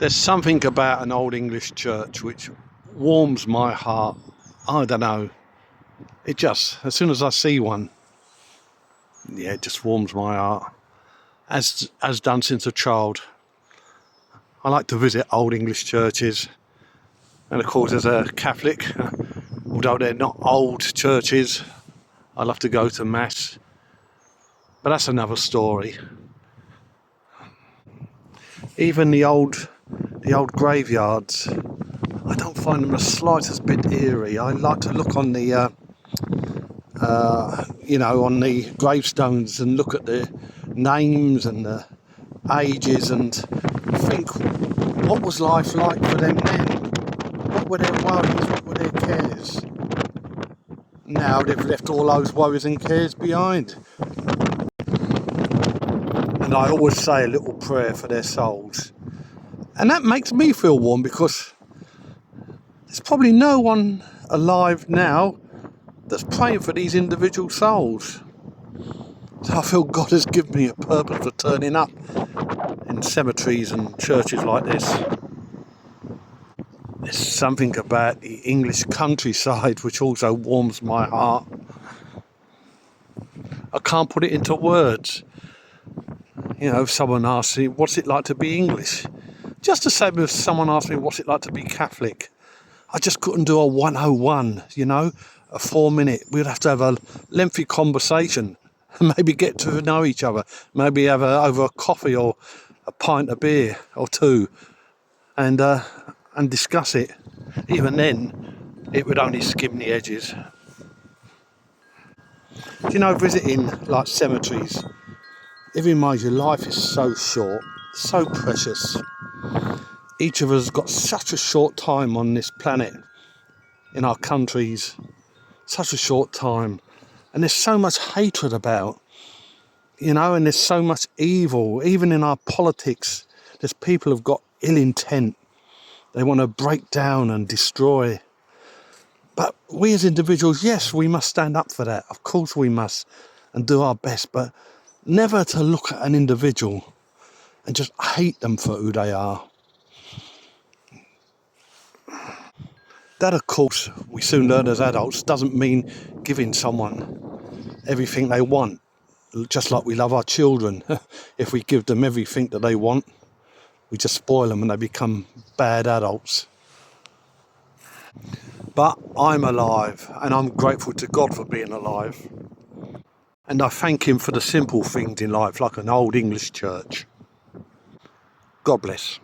There's something about an old English church which warms my heart. I don't know. It just, as soon as I see one, yeah, it just warms my heart. As done since a child. I like to visit old English churches. And of course, as a Catholic, although they're not old churches, I love to go to Mass. But that's another story. Even the old graveyards, I don't find them the slightest bit eerie. I like to look on the, on the gravestones and look at the names and the ages and think, what was life like for them then? What were their worries? What were their cares? Now they've left all those worries and cares behind. And I always say a little prayer for their souls. And that makes me feel warm because there's probably no one alive now that's praying for these individual souls. So I feel God has given me a purpose for turning up in cemeteries and churches like this. There's something about the English countryside which also warms my heart. I can't put it into words. You know, if someone asks me, what's it like to be English? Just the same as someone asked me, what's it like to be Catholic? I just couldn't do a 101, a 4-minute. We'd have to have a lengthy conversation, maybe get to know each other, maybe have over a coffee or a pint of beer or two, and discuss it. Even then, it would only skim the edges. Visiting like cemeteries, it reminds you life is so short, so precious. Each of us has got such a short time on this planet, in our countries, such a short time. And there's so much hatred about, and there's so much evil. Even in our politics, there's people who've got ill intent. They want to break down and destroy. But we as individuals, yes, we must stand up for that. Of course we must, and do our best. But never to look at an individual and just hate them for who they are. That, of course, we soon learn as adults, doesn't mean giving someone everything they want. Just like we love our children. If we give them everything that they want, we just spoil them and they become bad adults. But I'm alive, and I'm grateful to God for being alive. And I thank him for the simple things in life, like an old English church. God bless.